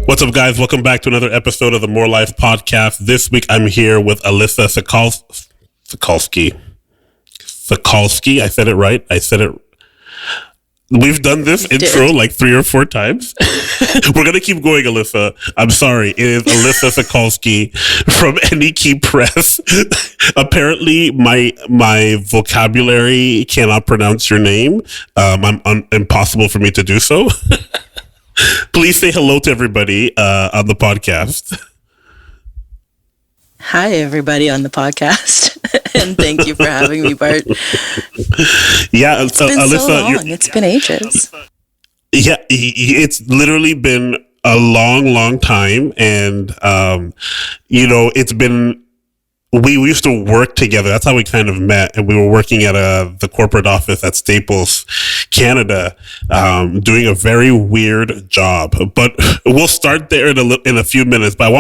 What's up, guys? Welcome back to another episode of the More Life podcast. This week, I'm here with Alissa Sokolski. Sokolski. I said it right. We've done this intro like 3 or 4 times. We're going to keep going, Alissa. I'm sorry. It is Alissa Sokolski from Any Key Press. Apparently, my vocabulary cannot pronounce your name. Impossible for me to do so. Please say hello to everybody on the podcast. Hi, everybody on the podcast. And thank you for having me, Bart. Yeah, it's been Alissa, so long. It's been ages. Yeah, it's literally been a long time. And, it's been... We used to work together. That's how we kind of met. And we were working at the corporate office at Staples, Canada, doing a very weird job. But we'll start there in a few minutes. But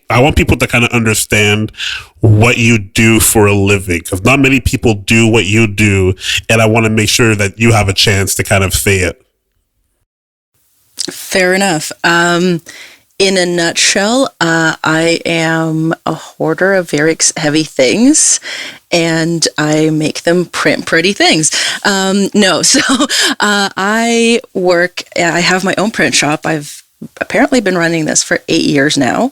I want people to kind of understand what you do for a living, because not many people do what you do. And I want to make sure that you have a chance to kind of say it. Fair enough. In a nutshell, I am a hoarder of very heavy things, and I make them print pretty things. I have my own print shop. I've apparently been running this for 8 years now.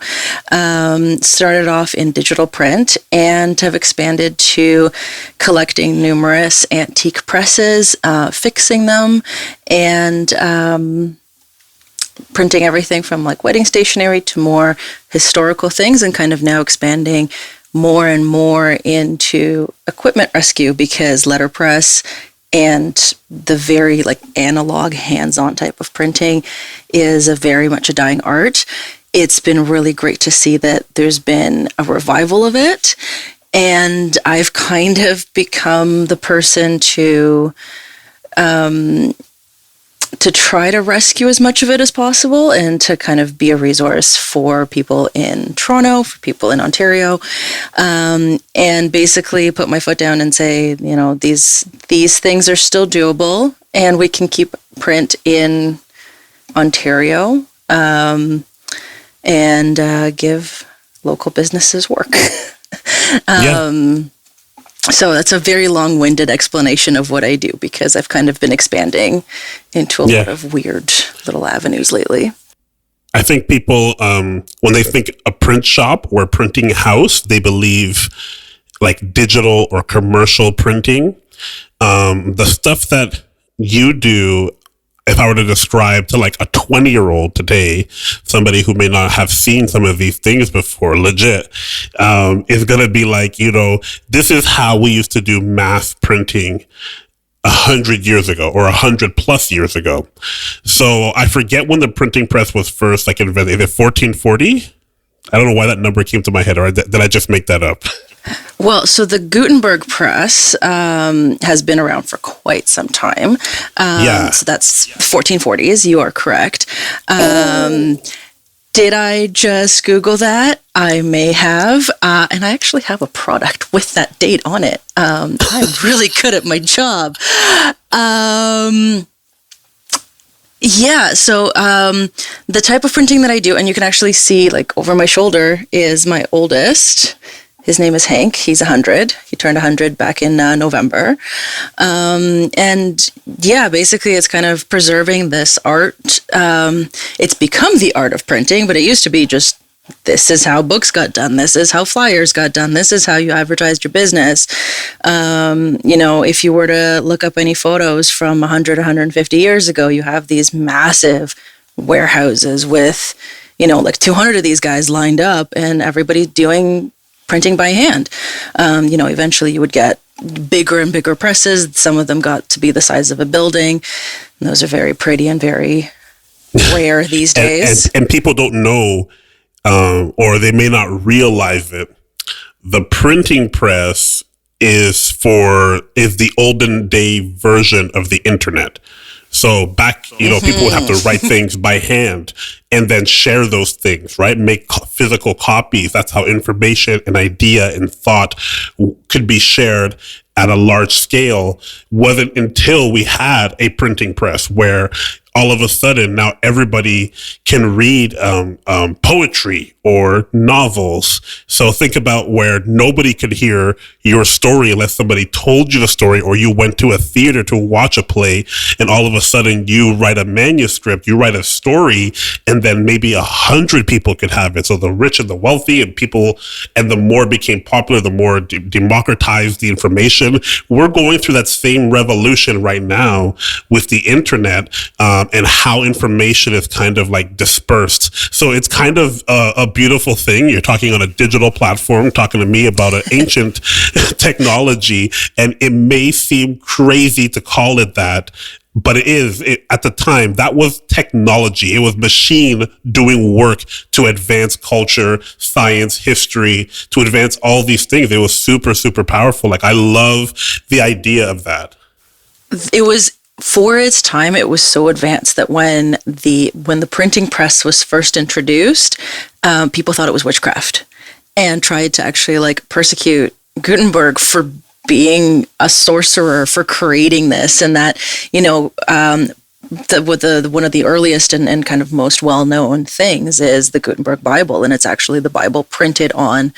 Started off in digital print and have expanded to collecting numerous antique presses, fixing them, and printing everything from like wedding stationery to more historical things, and kind of now expanding more and more into equipment rescue, because letterpress and the very like analog hands-on type of printing is very much a dying art. It's been really great to see that there's been a revival of it, and I've kind of become the person to try to rescue as much of it as possible, and to kind of be a resource for people in Toronto, for people in Ontario, and basically put my foot down and say, these things are still doable, and we can keep print in Ontario, and give local businesses work. So that's a very long-winded explanation of what I do, because I've kind of been expanding into a lot of weird little avenues lately. I think people, when they think a print shop or a printing house, they believe like digital or commercial printing. The stuff that you do, if I were to describe to like a 20-year-old today, somebody who may not have seen some of these things before, legit, is going to be like, this is how we used to do mass printing 100 years ago or 100+ years ago. So I forget when the printing press was first like invented. Is it 1440? I don't know why that number came to my head, or did I just make that up? Well, so the Gutenberg press has been around for quite some time. So that's 1440s. You are correct. Did I just Google that? I may have. And I actually have a product with that date on it. I'm really good at my job. So the type of printing that I do, and you can actually see like over my shoulder, is my oldest. His name is Hank. He's 100. He turned 100 back in November. Basically it's kind of preserving this art. It's become the art of printing, but it used to be just, this is how books got done. This is how flyers got done. This is how you advertised your business. If you were to look up any photos from 100, 150 years ago, you have these massive warehouses with, like 200 of these guys lined up, and everybody doing printing by hand. Eventually you would get bigger and bigger presses. Some of them got to be the size of a building. And those are very pretty and very rare these days. And people don't know, or they may not realize it. The printing press is the olden day version of the internet. So back, people would have to write things by hand and then share those things, right? Make physical copies. That's how information and idea and thought could be shared at a large scale. Wasn't until we had a printing press where all of a sudden now everybody can read poetry or novels. So think about where nobody could hear your story unless somebody told you the story, or you went to a theater to watch a play, and all of a sudden you write a manuscript, you write a story, and then maybe 100 people could have it. So the rich and the wealthy and people, and the more it became popular, the more democratized the information. We're going through that same revolution right now with the internet, and how information is kind of like dispersed. So it's kind of a beautiful thing. You're talking on a digital platform, talking to me about an ancient technology, and it may seem crazy to call it that, but at the time, that was technology. It was machine doing work to advance culture, science, history, to advance all these things. It was super, super powerful. Like, I love the idea of that. It was, for its time, it was so advanced that when the printing press was first introduced, people thought it was witchcraft and tried to actually like persecute Gutenberg for being a sorcerer, for creating this. And that, one of the earliest and kind of most well-known things is the Gutenberg Bible, and it's actually the Bible printed on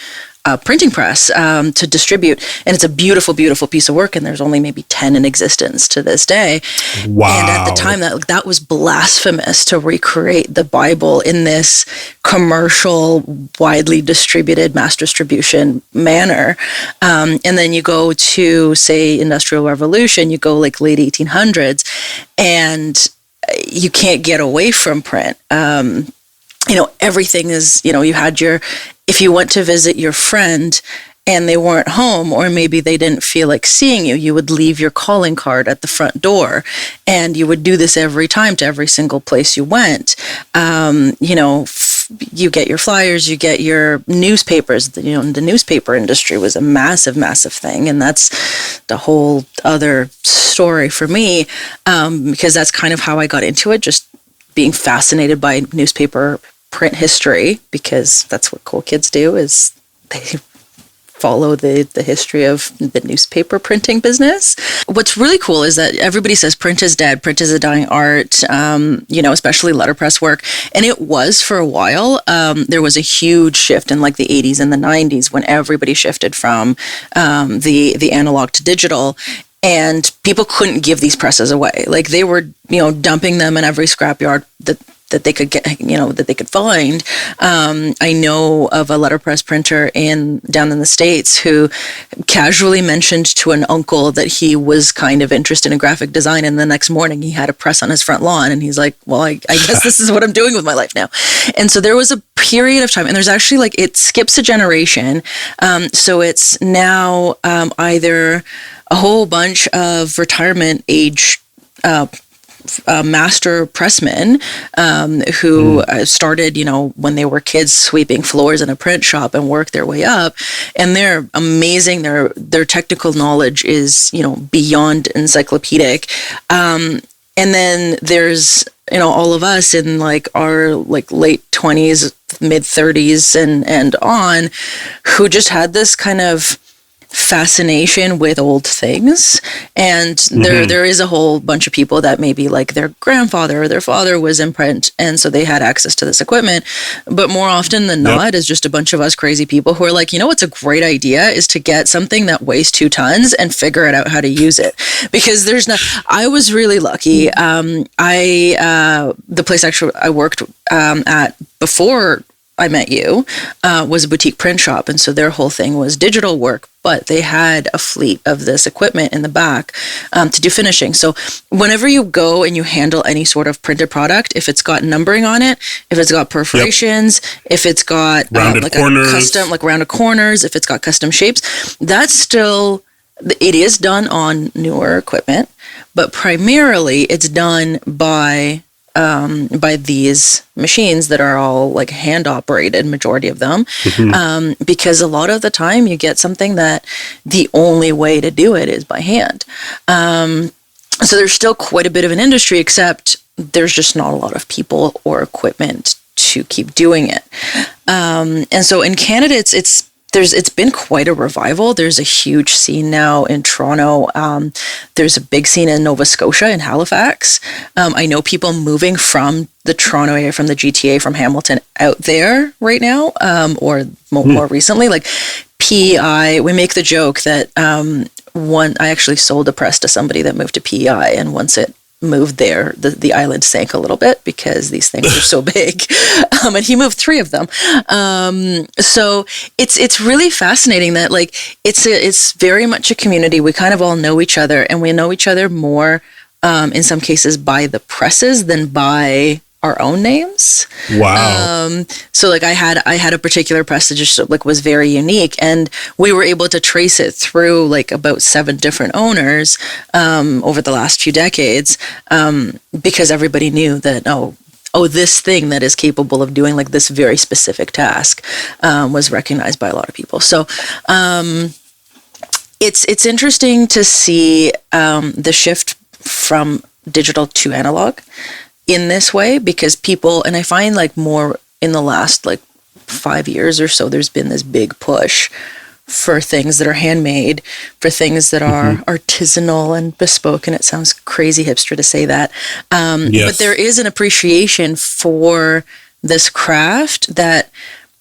a printing press to distribute, and it's a beautiful, beautiful piece of work, and there's only maybe 10 in existence to this day. Wow. And at the time, that was blasphemous to recreate the Bible in this commercial, widely distributed, mass distribution manner. And then you go to, say, Industrial Revolution, you go like late 1800s, and you can't get away from print. Everything is, you had if you went to visit your friend and they weren't home, or maybe they didn't feel like seeing you, you would leave your calling card at the front door. And you would do this every time to every single place you went. You get your flyers, you get your newspapers. The newspaper industry was a massive, massive thing. And that's the whole other story for me, because that's kind of how I got into it, just being fascinated by newspaper print history, because that's what cool kids do, is they follow the history of the newspaper printing business. What's really cool is that everybody says print is dead, print is a dying art, especially letterpress work. And it was for a while. There was a huge shift in like the 80s and the 90s when everybody shifted from the analog to digital. And people couldn't give these presses away. Like, they were, dumping them in every scrapyard that they could get, that they could find. I know of a letterpress printer down in the States who casually mentioned to an uncle that he was kind of interested in graphic design, and the next morning he had a press on his front lawn, and he's like, well, I guess this is what I'm doing with my life now. And so there was a period of time, and there's actually it skips a generation. So it's now either a whole bunch of retirement age master pressmen who started, when they were kids, sweeping floors in a print shop and worked their way up. And they're amazing. Their technical knowledge is, beyond encyclopedic. And then there's, all of us in our late 20s, mid 30s and on, who just had this kind of fascination with old things. And there is a whole bunch of people that maybe their grandfather or their father was in print, and so they had access to this equipment. But more often than not, is just a bunch of us crazy people who are like, what's a great idea is to get something that weighs 2 tons and figure it out how to use it. Because I was really lucky. The place actually I worked at before I met you was a boutique print shop, and so their whole thing was digital work, but they had a fleet of this equipment in the back to do finishing. So whenever you go and you handle any sort of printed product, if it's got numbering on it, if it's got perforations, if it's got rounded corners, rounded corners, if it's got custom shapes, that's still, it is done on newer equipment, but primarily it's done by these machines that are all hand operated, majority of them, because a lot of the time you get something that the only way to do it is by hand. So there's still quite a bit of an industry, except there's just not a lot of people or equipment to keep doing it. And so in Canada, it's been quite a revival. There's a huge scene now in Toronto. There's a big scene in Nova Scotia, in Halifax. I know people moving from the Toronto area, from the GTA, from Hamilton out there right now, or more recently. Like PEI, we make the joke that I actually sold a press to somebody that moved to PEI, and once it moved there, the island sank a little bit because these things are so big. And he moved 3 of them. So it's really fascinating that like it's very much a community. We kind of all know each other, and we know each other more in some cases by the presses than by our own names. Wow. So like I had a particular press that just like was very unique, and we were able to trace it through like about 7 different owners over the last few decades, because everybody knew that oh, this thing that is capable of doing like this very specific task was recognized by a lot of people. So it's interesting to see the shift from digital to analog in this way, because people, and I find like more in the last like 5 years or so, there's been this big push for things that are handmade, for things that are artisanal and bespoke. And it sounds crazy hipster to say that. Yes. But there is an appreciation for this craft that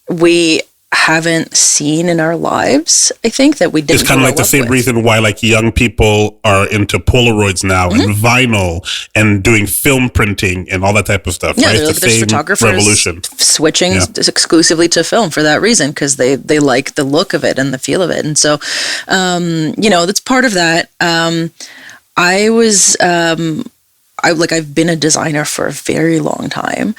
we haven't seen in our lives. I think that we didn't. It's kind of like the same reason why like young people are into Polaroids now and vinyl and doing film printing and all that type of stuff. Yeah, right? there's the same photographers revolution. Switching exclusively to film for that reason, because they like the look of it and the feel of it. And so, that's part of that. I've been a designer for a very long time,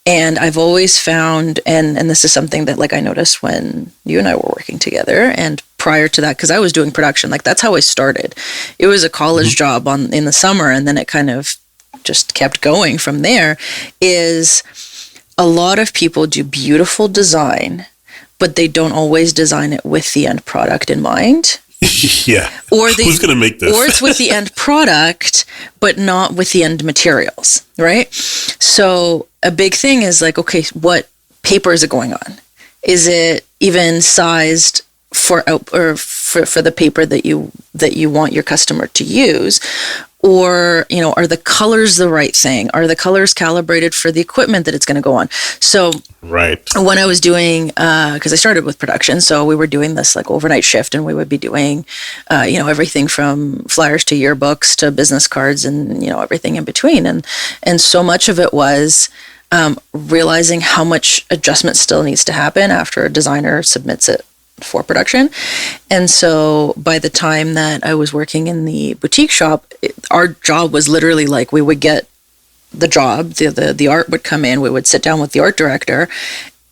and I've always found, and this is something that like I noticed when you and I were working together, and prior to that, because I was doing production, like that's how I started. It was a college job in the summer, and then it kind of just kept going from there. Is a lot of people do beautiful design, but they don't always design it with the end product in mind. Yeah. Who's going to make this? Or it's with the end product, but not with the end materials, right? So a big thing is like, okay, what paper is it going on? Is it even sized for the paper that you want your customer to use? Or, are the colors the right thing? Are the colors calibrated for the equipment that it's going to go on? So right. When I was doing, because I started with production, so we were doing this like overnight shift, and we would be doing, everything from flyers to yearbooks to business cards and, everything in between. And so much of it was realizing how much adjustment still needs to happen after a designer submits it for production. And so by the time that I was working in the boutique shop, our job was literally like, we would get the job, the art would come in, we would sit down with the art director,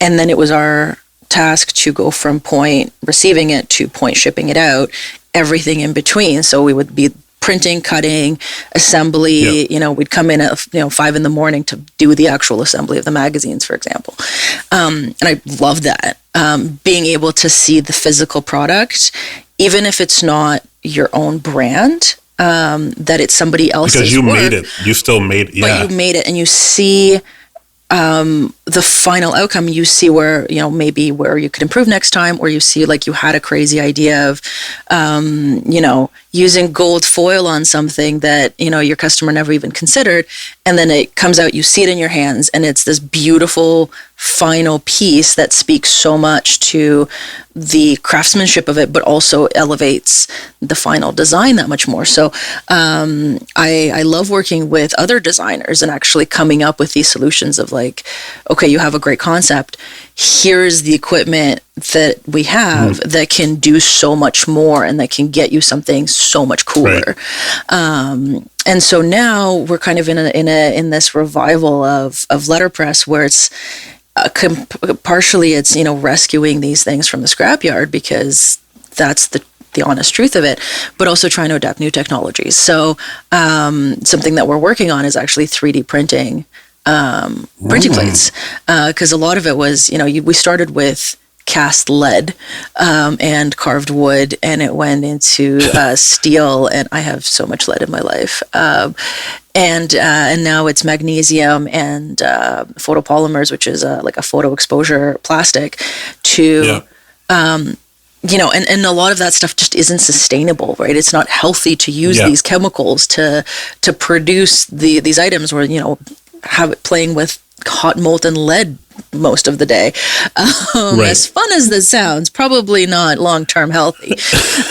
and then it was our task to go from point receiving it to point shipping it out, everything in between. So we would be printing, cutting, assembly. We'd come in at 5 a.m. to do the actual assembly of the magazines, for example. And I love that. Being able to see the physical product, even if it's not your own brand, that it's somebody else's because you work, made it. You still made it. Yeah. But you made it, and you see the final outcome. You see where, maybe where you could improve next time, or you see like you had a crazy idea of, using gold foil on something that, your customer never even considered. And then it comes out, you see it in your hands, and it's this beautiful final piece that speaks so much to the craftsmanship of it, but also elevates the final design that much more. So I love working with other designers and actually coming up with these solutions of like, okay, you have a great concept. Here's the equipment that we have that can do so much more and that can get you something so much cooler. Right. And so now we're kind of in this revival of letterpress where it's partially it's rescuing these things from the scrapyard, because that's the honest truth of it, but also trying to adapt new technologies. So something that we're working on is actually 3D printing plates, because a lot of it was we started with cast lead and carved wood, and it went into steel, and I have so much lead in my life, and now it's magnesium and photopolymers, which is like a photo exposure plastic, to and a lot of that stuff just isn't sustainable, right? It's not healthy to use these chemicals to produce these items, or have it playing with hot molten lead most of the day. As fun as this sounds, probably not long-term healthy.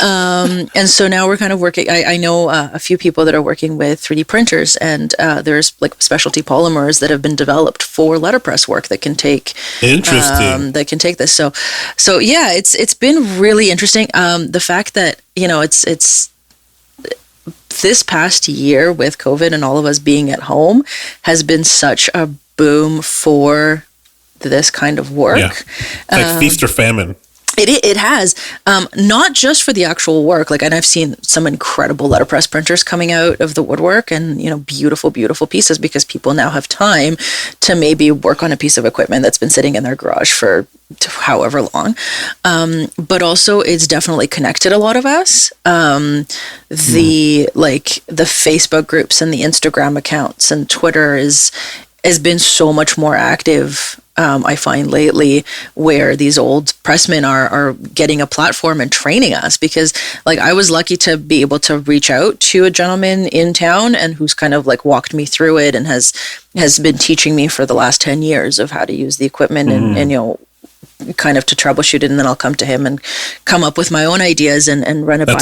And so now we're kind of working, I know a few people that are working with 3D printers, and there's like specialty polymers that have been developed for letterpress work that can take this. So yeah, it's been really interesting. The fact that, it's this past year with COVID and all of us being at home has been such a boom for this kind of work. Yeah. It's like feast or famine. It has, not just for the actual work, and I've seen some incredible letterpress printers coming out of the woodwork, and beautiful, beautiful pieces, because people now have time to maybe work on a piece of equipment that's been sitting in their garage for however long. But also it's definitely connected a lot of us. The Facebook groups and the Instagram accounts and Twitter has been so much more active. I find lately, where these old pressmen are getting a platform and training us, because I was lucky to be able to reach out to a gentleman in town, and who's kind of walked me through it, and has been teaching me for the last 10 years of how to use the equipment and kind of to troubleshoot it, and then I'll come to him and come up with my own ideas and run it by them.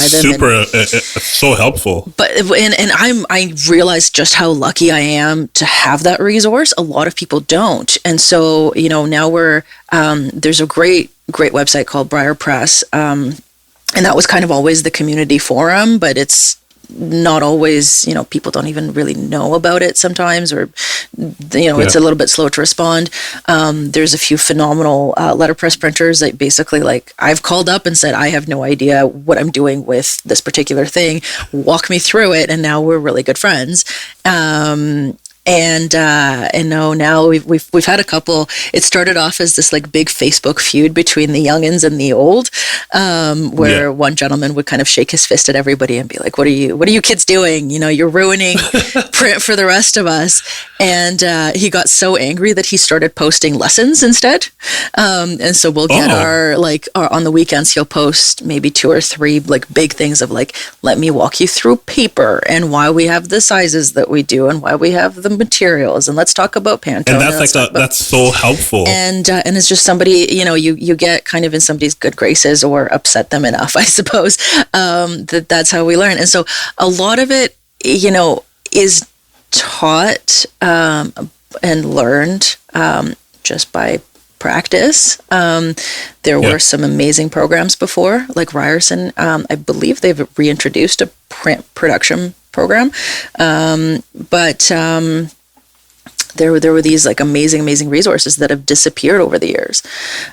It's so helpful. But I realize just how lucky I am to have that resource. A lot of people don't, and so now we're there's a great website called Briar Press, and that was kind of always the community forum, but it's not always, people don't even really know about it sometimes, or, it's a little bit slow to respond. There's a few phenomenal letterpress printers that basically, I've called up and said, I have no idea what I'm doing with this particular thing. Walk me through it. And now we're really good friends. Now we've had a couple. It started off as this big Facebook feud between the youngins and the old, where one gentleman would kind of shake his fist at everybody and be like, "What are you kids doing? You're ruining print for the rest of us." And he got so angry that he started posting lessons instead. And so we'll get our on the weekends, he'll post maybe 2 or 3 big things of let me walk you through paper and why we have the sizes that we do and why we have the materials, and let's talk about Pantone. And that's so helpful. And it's just somebody, you get kind of in somebody's good graces or upset them enough, I suppose, that's how we learn. And so a lot of it, is taught and learned just by practice. There were some amazing programs before, like Ryerson. I believe they've reintroduced a print production program, but there were these amazing resources that have disappeared over the years,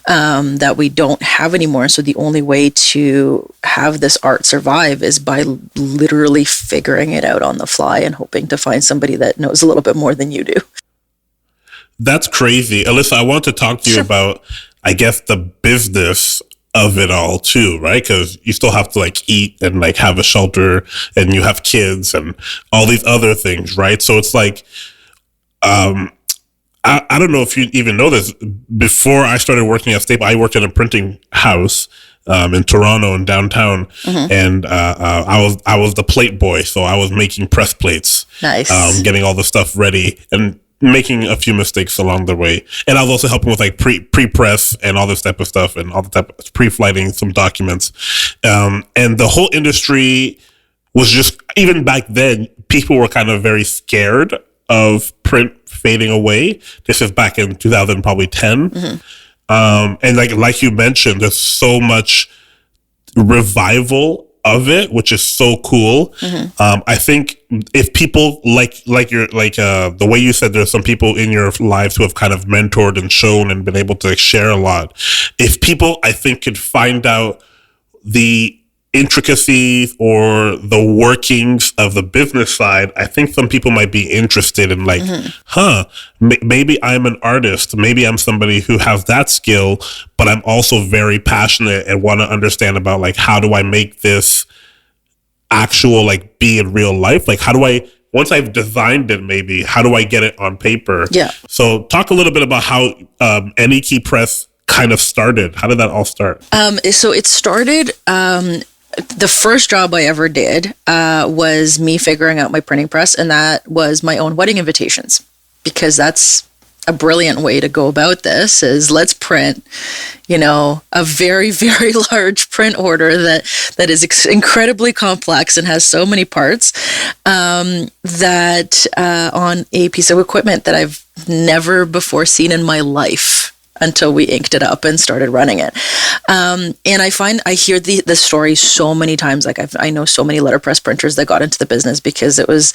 that we don't have anymore. So the only way to have this art survive is by literally figuring it out on the fly and hoping to find somebody that knows a little bit more than you do. That's crazy. Alissa, I want to talk to you about, I guess, the business of it all too, right? Because you still have to eat and have a shelter, and you have kids and all these other things, right? So it's I don't know if you even know this. Before I started working at Staple, I worked in a printing house in Toronto, in downtown, and I was the plate boy. So I was making press plates, nice, getting all the stuff ready, and making a few mistakes along the way. And I was also helping with pre-press and all this type of stuff, and all the type of pre-flighting some documents. And the whole industry was just, even back then, people were kind of very scared of print fading away. This is back in 2000, probably 10. And like you mentioned, there's so much revival of it, which is so cool. I think if people the way you said, there's some people in your lives who have kind of mentored and shown and been able to share a lot. If people, I think, could find out the intricacies or the workings of the business side, I think some people might be interested in maybe I'm an artist, maybe I'm somebody who has that skill, but I'm also very passionate and want to understand about how do I make this actual be in real life? How do I, once I've designed it, maybe how do I get it on paper? Yeah. So talk a little bit about how Any Key Press kind of started? How did that all start? So it started, the first job I ever did was me figuring out my printing press, and that was my own wedding invitations, because that's a brilliant way to go about this. Is let's print, a very, very large print order that is incredibly complex and has so many parts, that on a piece of equipment that I've never before seen in my life, until we inked it up and started running it. And I hear the story so many times. Like I know so many letterpress printers that got into the business because it was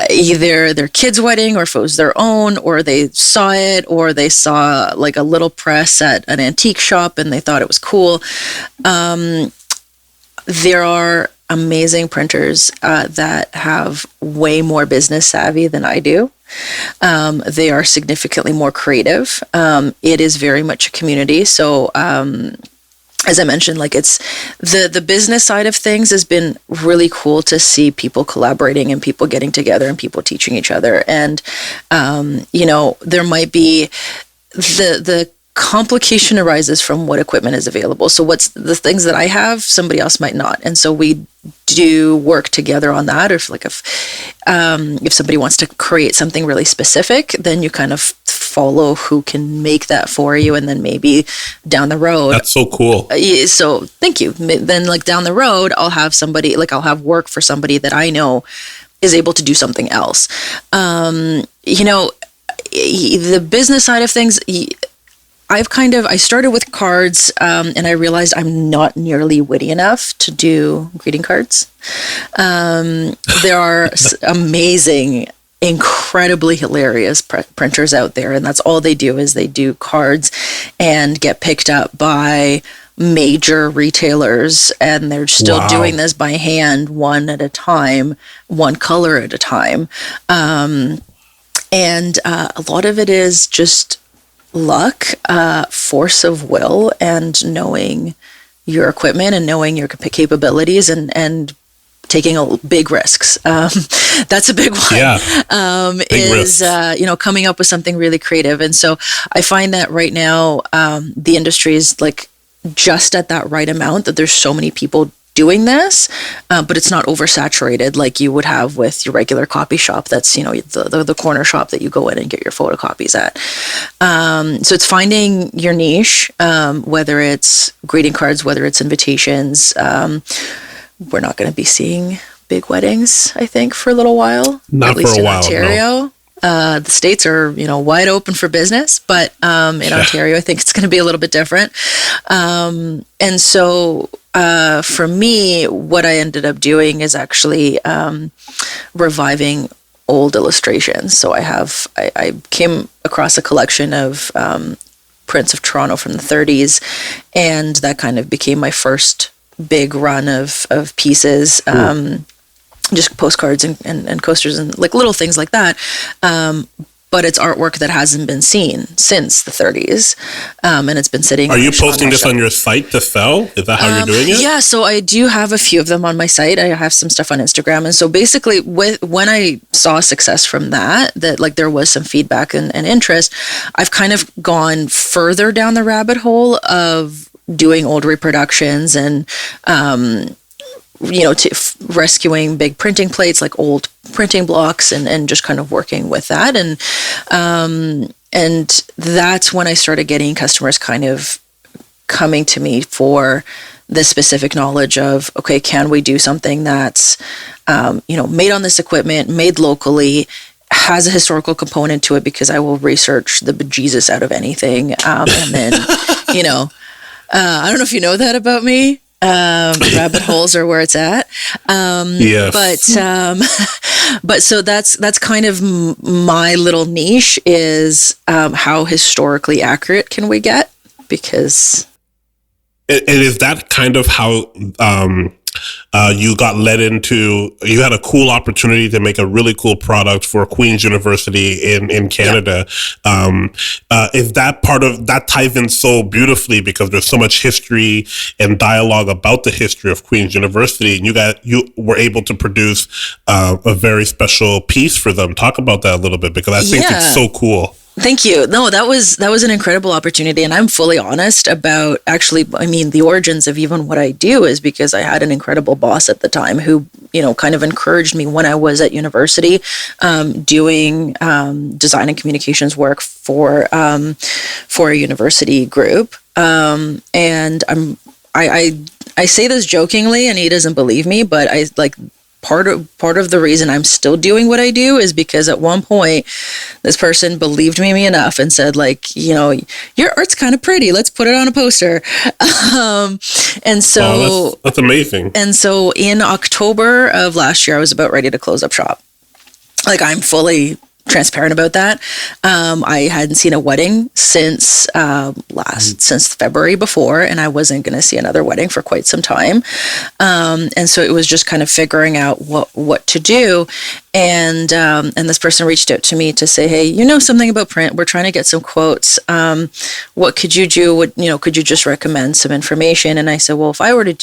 either their kid's wedding, or if it was their own, or they saw it, or they saw like a little press at an antique shop and they thought it was cool. There are amazing printers that have way more business savvy than I do. They are significantly more creative. It is very much a community. So, as I mentioned, like it's the business side of things has been really cool to see people collaborating and people getting together and people teaching each other. And, there might be the complication arises from what equipment is available. So what's the things that I have, somebody else might not. And so we do work together on that. Or if somebody wants to create something really specific, then you kind of follow who can make that for you. And then maybe down the road. That's so cool. So thank you. Then like down the road, I'll have somebody, like I'll have work for somebody that I know is able to do something else. The business side of things, I started with cards, and I realized I'm not nearly witty enough to do greeting cards. There are amazing, incredibly hilarious printers out there, and that's all they do is they do cards and get picked up by major retailers, and they're still doing this by hand, one at a time, one color at a time. And a lot of it is just luck, force of will, and knowing your equipment and knowing your capabilities and taking big risks. That's a big one. Yeah. Coming up with something really creative. And so I find that right now, the industry is like just at that right amount that there's so many people doing this, but it's not oversaturated like you would have with your regular copy shop. That's, the corner shop that you go in and get your photocopies at. So it's finding your niche, whether it's greeting cards, whether it's invitations. We're not going to be seeing big weddings, I think, for a little while. Not at least for a while, Ontario. No. The States are, wide open for business, but in Ontario, I think it's going to be a little bit different. And so for me, what I ended up doing is actually reviving old illustrations. So I came across a collection of prints of Toronto from the 30s, and that kind of became my first big run of pieces. Just postcards and coasters and like little things like that. But it's artwork that hasn't been seen since the 30s. And it's been sitting. Are you posting this on your site to sell? Is that how you're doing it? Yeah, so I do have a few of them on my site. I have some stuff on Instagram. And so basically when I saw success from that like there was some feedback and interest, I've kind of gone further down the rabbit hole of doing old reproductions and, rescuing big printing plates, like old printing blocks, and just kind of working with that. And that's when I started getting customers kind of coming to me for the specific knowledge of, okay, can we do something that's, made on this equipment, made locally, has a historical component to it, because I will research the bejesus out of anything. And then, I don't know if you know that about me. Rabbit holes are where it's at. Yes. But so that's kind of my little niche is, how historically accurate can we get? Because and is that kind of how you got led into? You had a cool opportunity to make a really cool product for Queen's University in Canada. Yeah. Is that part of that ties in so beautifully because there's so much history and dialogue about the history of Queen's University, and you were able to produce a very special piece for them. Talk about that a little bit, because I think it's so cool. Thank you. No, that was an incredible opportunity, and I'm fully honest about actually. I mean, the origins of even what I do is because I had an incredible boss at the time who, kind of encouraged me when I was at university, doing design and communications work for a university group, and I say this jokingly, and he doesn't believe me, but I like. Part of the reason I'm still doing what I do is because at one point this person believed me enough and said, like, your art's kind of pretty, let's put it on a poster. And so that's amazing. And so in October of last year, I was about ready to close up shop. Like, I'm fully transparent about that. I hadn't seen a wedding since February before, and I wasn't going to see another wedding for quite some time. And so it was just kind of figuring out what to do. And this person reached out to me to say, hey, something about print? We're trying to get some quotes. What could you do? Could you just recommend some information? And I said, well, if I were to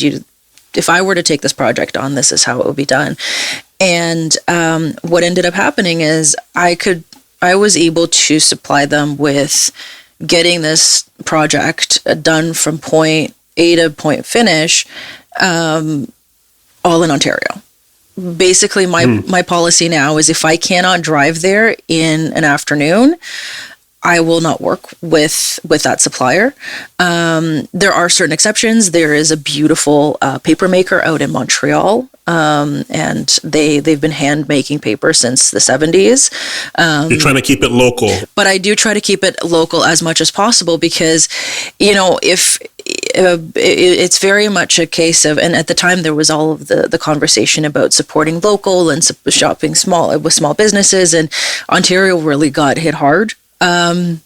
take this project on, this is how it would be done. And what ended up happening is I was able to supply them with getting this project done from point A to point finish, all in Ontario. Basically, my policy now is if I cannot drive there in an afternoon, I will not work with that supplier. There are certain exceptions. There is a beautiful paper maker out in Montreal, and they've been hand making paper since the 70s. You're trying to keep it local. But I do try to keep it local as much as possible because, if it's very much a case of, and at the time there was all of the conversation about supporting local and shopping with small businesses, and Ontario really got hit hard. I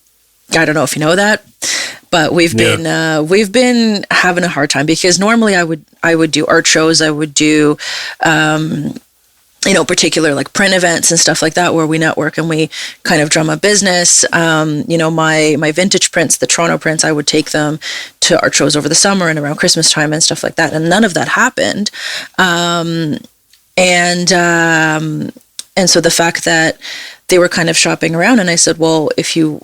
don't know if you know that, but we've been having a hard time because normally I would do art shows. I would do, particular like print events and stuff like that where we network and we kind of drum up business. My vintage prints, the Toronto prints, I would take them to art shows over the summer and around Christmas time and stuff like that. And none of that happened. And so the fact that they were kind of shopping around, and I said, well, if you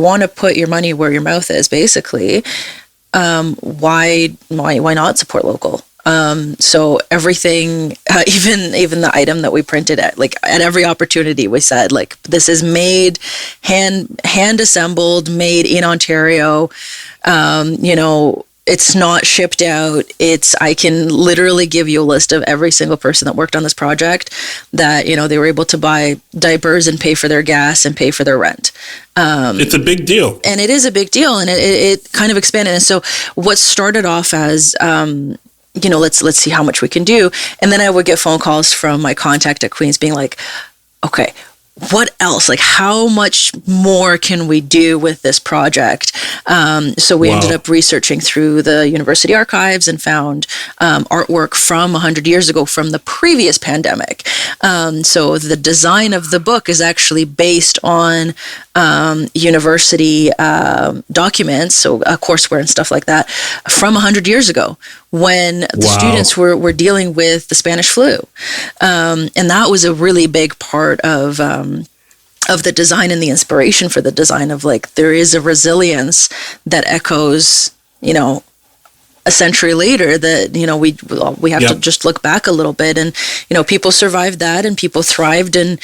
want to put your money where your mouth is, basically, why not support local? So everything, even the item that we printed at every opportunity, we said, like, this is made, hand assembled, made in Ontario. It's not shipped out. I can literally give you a list of every single person that worked on this project that, they were able to buy diapers and pay for their gas and pay for their rent. It's a big deal. And it is a big deal. And it kind of expanded. And so what started off as, let's see how much we can do. And then I would get phone calls from my contact at Queen's being like, okay, what else? Like, how much more can we do with this project? So we ended up researching through the university archives and found artwork from 100 years ago from the previous pandemic. So the design of the book is actually based on university documents, so courseware and stuff like that, from 100 years ago when the students were dealing with the Spanish flu. And that was a really big part of the design and the inspiration for the design of, like, there is a resilience that echoes, a century later that, we have to just look back a little bit, and, people survived that and people thrived and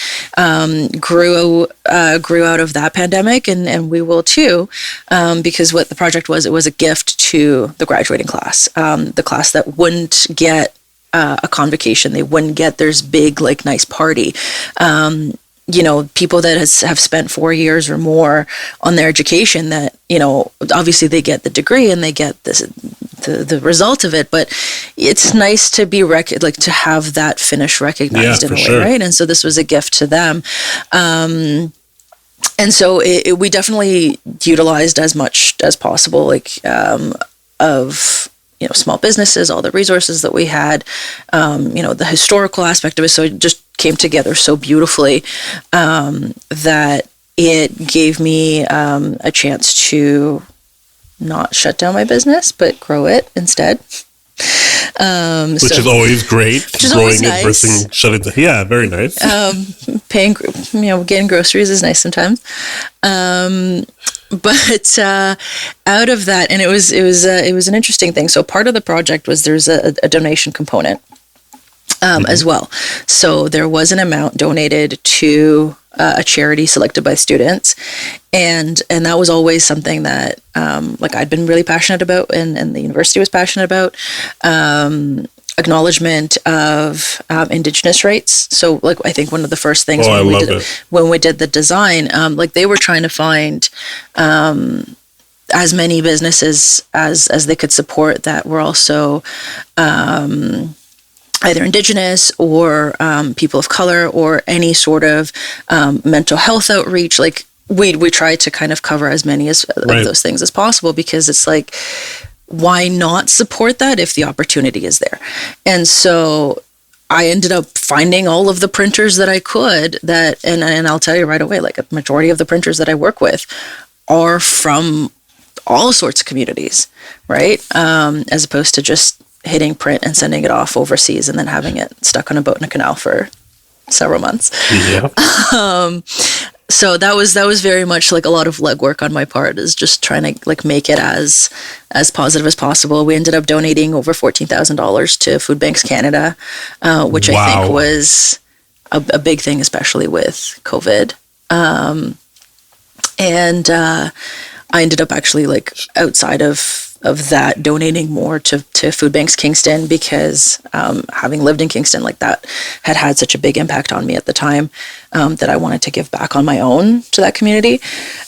grew out of that pandemic, and we will too, because what the project was, it was a gift to the graduating class, the class that wouldn't get a convocation, they wouldn't get this big, like, nice party. People that have spent 4 years or more on their education that, obviously they get the degree and they get the result of it, but it's nice to be to have that finish recognized in a way, right? And so this was a gift to them. And so we definitely utilized as much as possible, of small businesses, all the resources that we had, the historical aspect of it. So it just came together so beautifully that it gave me a chance to not shut down my business, but grow it instead. Which is always great. Which is always nice. Versus shutting down. Yeah, very nice. Getting groceries is nice sometimes. But out of that, and it was an interesting thing. So part of the project was there's a donation component as well. So there was an amount donated to a charity selected by students, and that was always something that I'd been really passionate about, and the university was passionate about. Acknowledgement of Indigenous rights. So I think one of the first things when we did the design, they were trying to find as many businesses as they could support that were also either Indigenous or people of color, or any sort of mental health outreach. We tried to kind of cover as many of those things as possible, because it's why not support that if the opportunity is there? And so I ended up finding all of the printers that I could, and I'll tell you right away, a majority of the printers that I work with are from all sorts of communities, right? As opposed to just hitting print and sending it off overseas and then having it stuck on a boat in a canal for several months. Yeah. So that was very much a lot of legwork on my part, is just trying to make it as positive as possible. We ended up donating over $14,000 to Food Banks Canada, which I think was a big thing, especially with COVID. And I ended up actually outside of that donating more to Food Banks Kingston, because having lived in Kingston, that had such a big impact on me at the time, that I wanted to give back on my own to that community,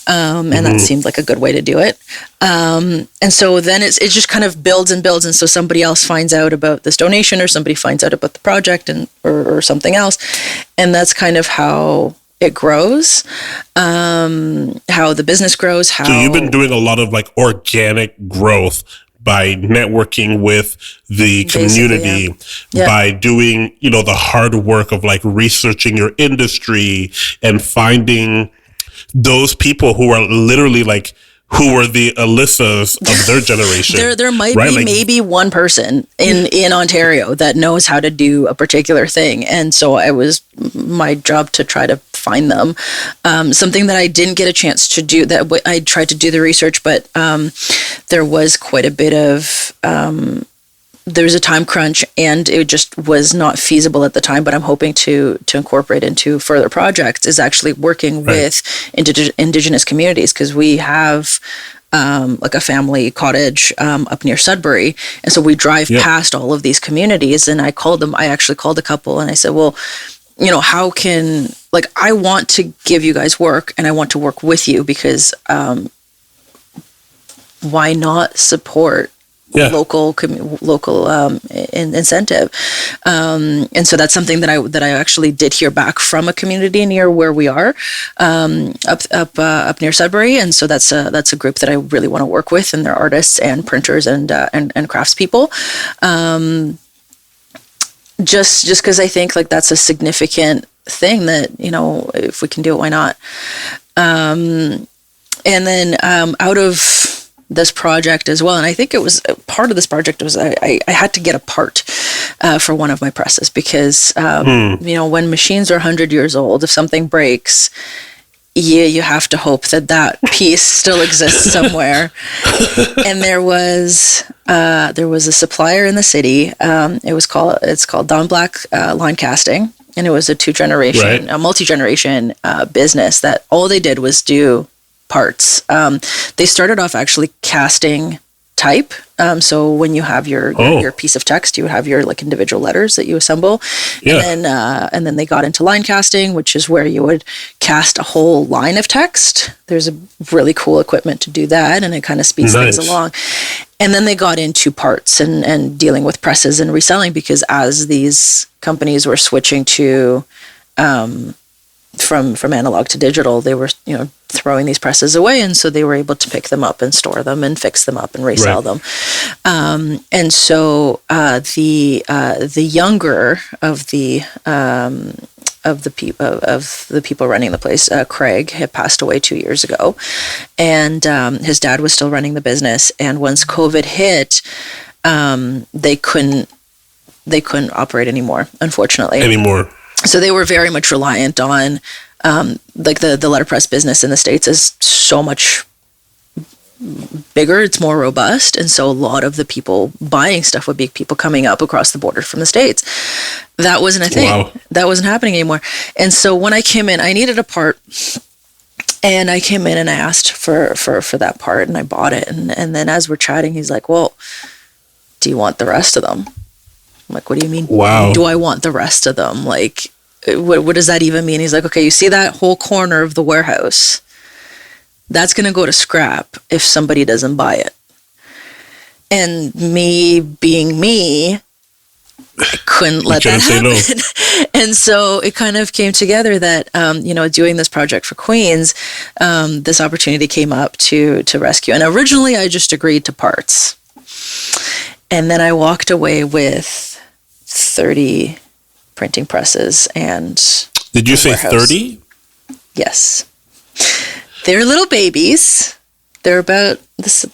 and that seemed like a good way to do it. And so then it just kind of builds and builds, and so somebody else finds out about this donation, or somebody finds out about the project, or something else, and that's kind of how it grows, how the business grows. So you've been doing a lot of organic growth by networking with the community, by doing, the hard work of researching your industry and finding those people who are literally who were the Alissas of their generation. There might be maybe one person in Ontario that knows how to do a particular thing. And so it was my job to try to find them. Something that I didn't get a chance to do, that I tried to do the research, but there was quite a bit of... there was a time crunch, and it just was not feasible at the time, but I'm hoping to incorporate into further projects, is actually working with Indigenous communities, because we have a family cottage up near Sudbury, and so we drive past all of these communities, and I actually called a couple, and I said, well, how can, I want to give you guys work, and I want to work with you, because why not support local incentive, and so that's something that I actually did hear back from a community near where we are, up near Sudbury, and so that's a group that I really want to work with, and they're artists and printers and craftspeople, just because I think that's a significant thing that if we can do it, why not? And then out of this project as well, and I think it was part of this project was I had to get a part for one of my presses, because when machines are 100 years old, if something breaks, you have to hope that piece still exists somewhere. And there was a supplier in the city. It's called Don Black Line Casting, and it was a multi-generation business that all they did was do parts. They started off actually casting type. So when you have your piece of text, you have your individual letters that you assemble, and then they got into line casting, which is where you would cast a whole line of text. There's a really cool equipment to do that, and it kind of speeds things along. And then they got into parts and dealing with presses and reselling, because as these companies were switching to from analog to digital, they were throwing these presses away, and so they were able to pick them up and store them and fix them up and resell them. And so the younger of the people running the place, Craig, had passed away 2 years ago, and his dad was still running the business. And once COVID hit, they couldn't operate anymore, unfortunately. So they were very much reliant on, like the letterpress business in the States is so much bigger, it's more robust, and so a lot of the people buying stuff would be people coming up across the border from the States. That wasn't a thing. Wow. That wasn't happening anymore. And so when I came in, I needed a part, and I came in and I asked for that part, and I bought it. And then as we're chatting, he's like, well, do you want the rest of them? I'm like, what do you mean? Wow. Do I want the rest of them? Like, what does that even mean? He's like, okay, you see that whole corner of the warehouse? That's going to go to scrap if somebody doesn't buy it. And me being me, I couldn't let that happen. No. And so it kind of came together that, doing this project for Queens, this opportunity came up to rescue. And originally I just agreed to parts. And then I walked away with 30 printing presses and... Did you say 30? Yes. They're little babies. They're about this.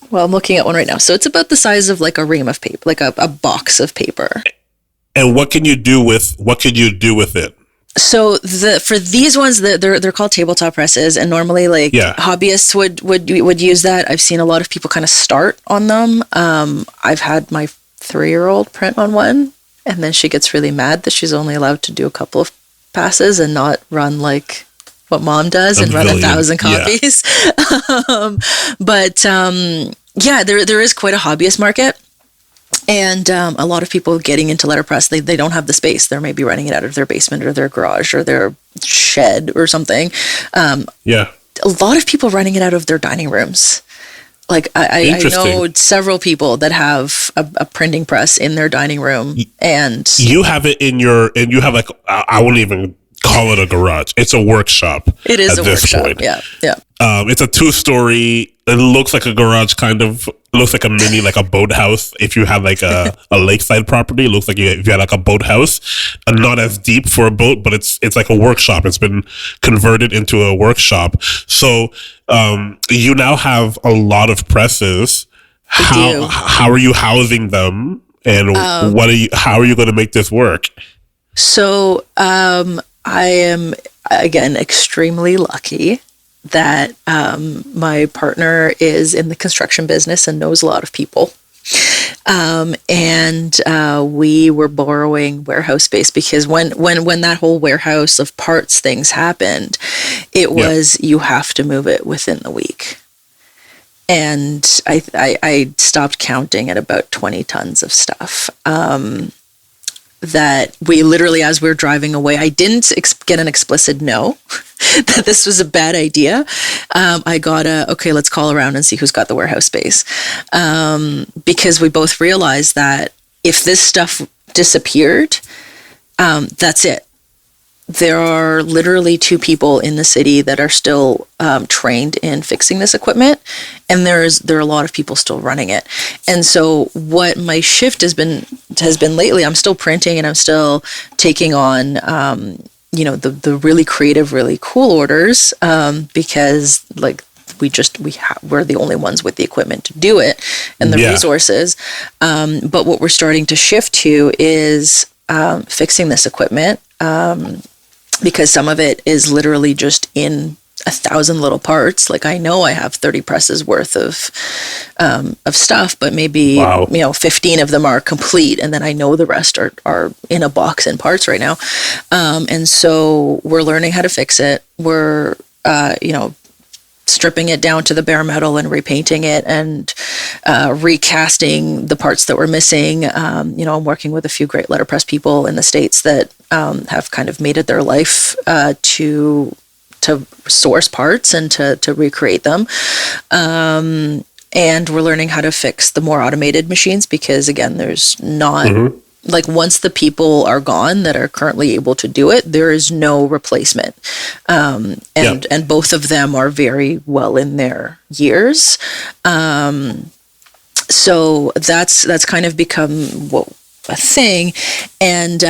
Well, I'm looking at one right now. So it's about the size of like a ream of paper, like a box of paper. And what can you do with it? So for these ones, they're called tabletop presses, and normally hobbyists would use that. I've seen a lot of people kind of start on them. I've had my 3-year-old print on one, and then she gets really mad that she's only allowed to do a couple of passes and not run like what mom does and run 1,000 copies. Yeah. There is quite a hobbyist market. And a lot of people getting into letterpress, they don't have the space. They're maybe running it out of their basement or their garage or their shed or something. A lot of people running it out of their dining rooms. Like I know several people that have a printing press in their dining room, and you have it you have like, I won't even call it a garage. It's a workshop. It is a workshop. Point. Yeah. It's a 2-story. It looks like a garage, kind of. It looks like a mini, like a boathouse. If you have like a lakeside property, it looks like if you had like a boathouse, and not as deep for a boat, but it's like a workshop. It's been converted into a workshop. So you now have a lot of presses. How are you housing them, and how are you going to make this work? So I am, again, extremely lucky that my partner is in the construction business and knows a lot of people. And we were borrowing warehouse space because when that whole warehouse of parts things happened, it was you have to move it within the week. And I stopped counting at about 20 tons of stuff. That we literally, as we were driving away, I didn't get an explicit no that this was a bad idea. I got okay, let's call around and see who's got the warehouse space. Because we both realized that if this stuff disappeared, that's it. There are literally 2 people in the city that are still trained in fixing this equipment, and there are a lot of people still running it. And so what my shift has been lately, I'm still printing and I'm still taking on the really creative, really cool orders, because like we're the only ones with the equipment to do it and the resources. But what we're starting to shift to is fixing this equipment. Because some of it is literally just in 1,000 little parts. Like I know I have 30 presses worth of stuff, but maybe 15 of them are complete, and then I know the rest are in a box in parts right now. And so we're learning how to fix it. We're stripping it down to the bare metal and repainting it and recasting the parts that were missing. I'm working with a few great letterpress people in the States that have kind of made it their life to source parts and to recreate them. And we're learning how to fix the more automated machines because, again, there's not... Like once the people are gone that are currently able to do it, there is no replacement. And both of them are very well in their years. So that's kind of become a thing. And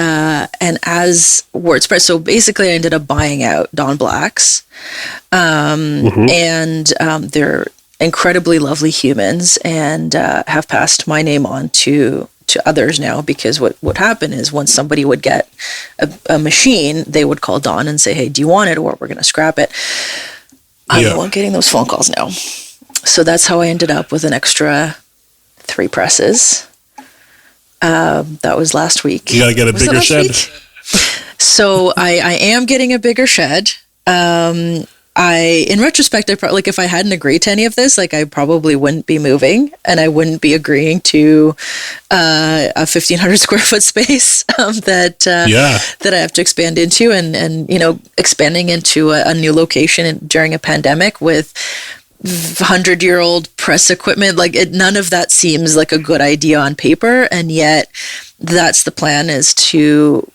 as word spread, so basically I ended up buying out Dawn Blacks. And they're incredibly lovely humans, and have passed my name on to others now, because what would happen is once somebody would get a machine, they would call Dawn and say, hey, do you want it, or we're going to scrap it. I'm the one getting those phone calls now. So that's how I ended up with an extra 3 presses. That was last week. You got to get a bigger shed. So I am getting a bigger shed. In retrospect, like if I hadn't agreed to any of this, like I probably wouldn't be moving, and I wouldn't be agreeing to a 1,500 square foot space that I have to expand into, and expanding into a new location during a pandemic with 100-year-old press equipment. Like none of that seems like a good idea on paper, and yet that's the plan, is to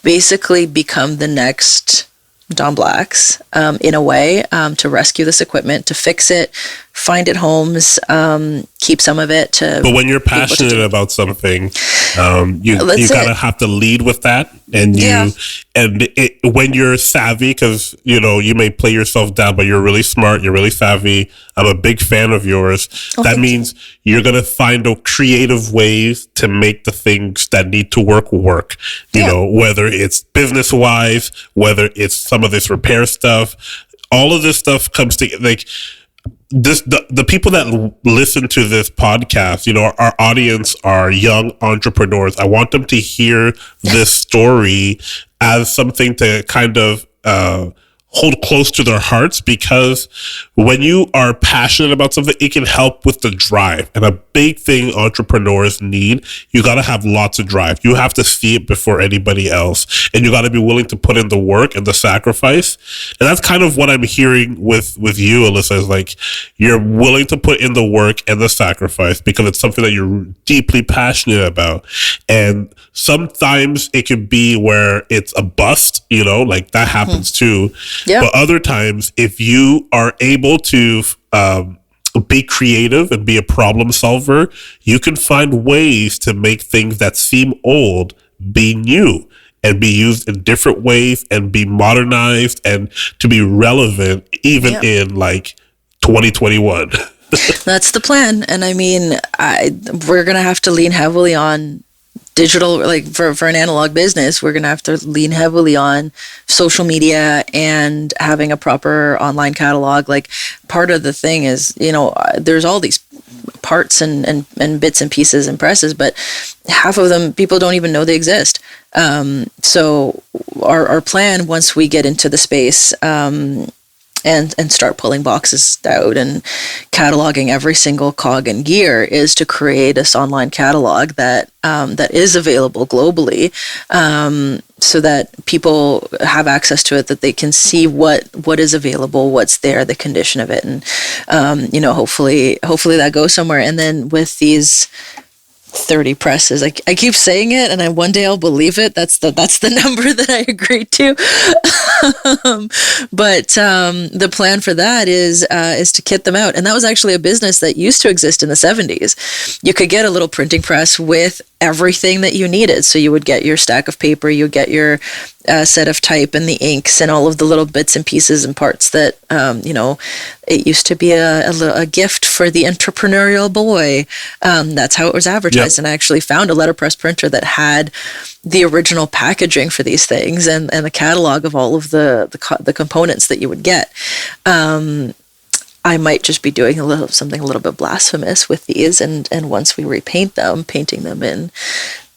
basically become the next Don Blacks, in a way, to rescue this equipment, to fix it, find it homes, keep some of it. But when you're passionate about something, you gotta have to lead with that, and when you're savvy, because you may play yourself down, but you're really smart, you're really savvy. I'm a big fan of yours. That means you're gonna find creative ways to make the things that need to work. You know, whether it's business wise, whether it's some of this repair stuff, all of this stuff comes to like. The people that listen to this podcast, our audience are young entrepreneurs. I want them to hear this story as something to kind of hold close to their hearts, because when you are passionate about something, it can help with the drive. And a big thing entrepreneurs need, you got to have lots of drive. You have to see it before anybody else, and you got to be willing to put in the work and the sacrifice. And that's kind of what I'm hearing with you, Alissa, is like you're willing to put in the work and the sacrifice because it's something that you're deeply passionate about. And sometimes it could be where it's a bust, like that happens too. Yeah. But other times, if you are able to be creative and be a problem solver, you can find ways to make things that seem old be new and be used in different ways and be modernized and to be relevant even in like 2021. That's the plan. And I mean, we're going to have to lean heavily on digital, like for an analog business, we're going to have to lean heavily on social media and having a proper online catalog. Like part of the thing is, there's all these parts and bits and pieces and presses, but half of them people don't even know they exist. So our plan, once we get into the space, and start pulling boxes out and cataloging every single cog and gear, is to create this online catalog that is available globally, so that people have access to it, that they can see what is available, what's there, the condition of it, and hopefully that goes somewhere. And then with these 30 presses. I keep saying it, and one day I'll believe it. That's the number that I agreed to. But the plan for that is to kit them out. And that was actually a business that used to exist in the 70s. You could get a little printing press with everything that you needed. So you would get your stack of paper, you would get your set of type and the inks and all of the little bits and pieces and parts that, it used to be a gift for the entrepreneurial boy. That's how it was advertised. Yep. And I actually found a letterpress printer that had the original packaging for these things and the catalog of all of the components that you would get. I might just be doing something a little bit blasphemous with these, and once we repaint them, painting them in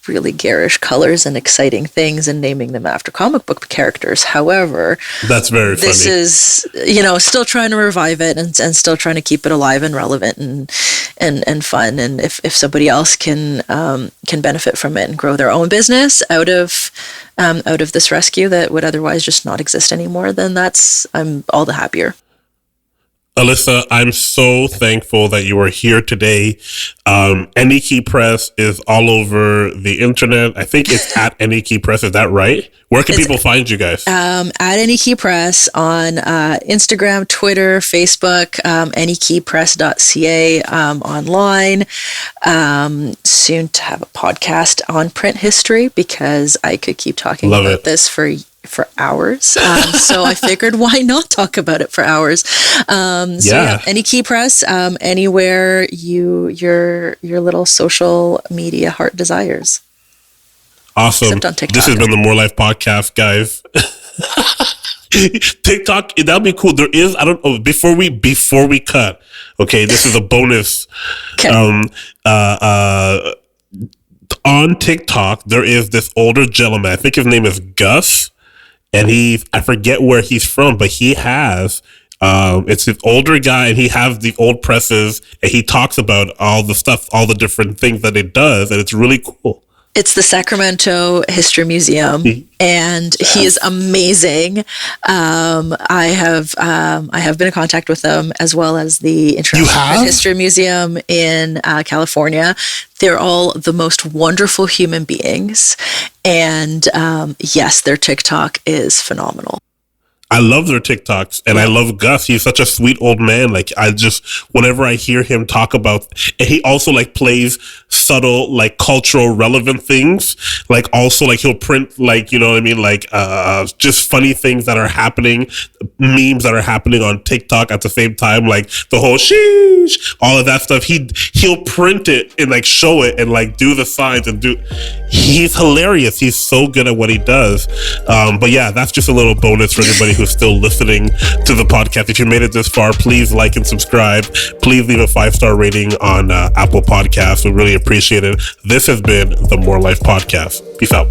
really garish colors and exciting things and naming them after comic book characters. However, that's very funny. This is, still trying to revive it and still trying to keep it alive and relevant and fun. And if somebody else can benefit from it and grow their own business out of this rescue that would otherwise just not exist anymore, then I'm all the happier. Alissa, I'm so thankful that you are here today. Any Key Press is all over the internet. I think it's at Any Key Press. Is that right? Where can people find you guys? At Any Key Press on Instagram, Twitter, Facebook, anykeypress.ca, online. Soon to have a podcast on print history, because I could keep talking about this for for hours. So I figured, why not talk about it for hours? Any key press, anywhere your little social media heart desires. Awesome. Except on TikTok. This has been the More Life Podcast, guys. TikTok, that'll be cool. There is, I don't know, before we cut, okay, this is a bonus. Okay. On TikTok, there is this older gentleman, I think his name is Gus, and I forget where he's from, but he has, it's an older guy, and he has the old presses, and he talks about all the stuff, all the different things that it does, and it's really cool. It's the Sacramento History Museum, and he is amazing. I have been in contact with them, as well as the International History Museum in California. They're all the most wonderful human beings, and yes, their TikTok is phenomenal. I love their TikToks, and I love Gus. He's such a sweet old man. Like, whenever I hear him talk about, and he also like plays subtle, like cultural relevant things. Like also like he'll print like, you know what I mean? Like, just funny things that are happening, memes that are happening on TikTok at the same time. Like the whole sheesh, all of that stuff. He'll print it and like show it and like do the signs and he's hilarious. He's so good at what he does. But yeah, that's just a little bonus for anybody who's still listening to the podcast. If you made it this far, please like and subscribe. Please leave a 5-star rating on Apple Podcasts. We really appreciate it. This has been the More Life Podcast. Peace out.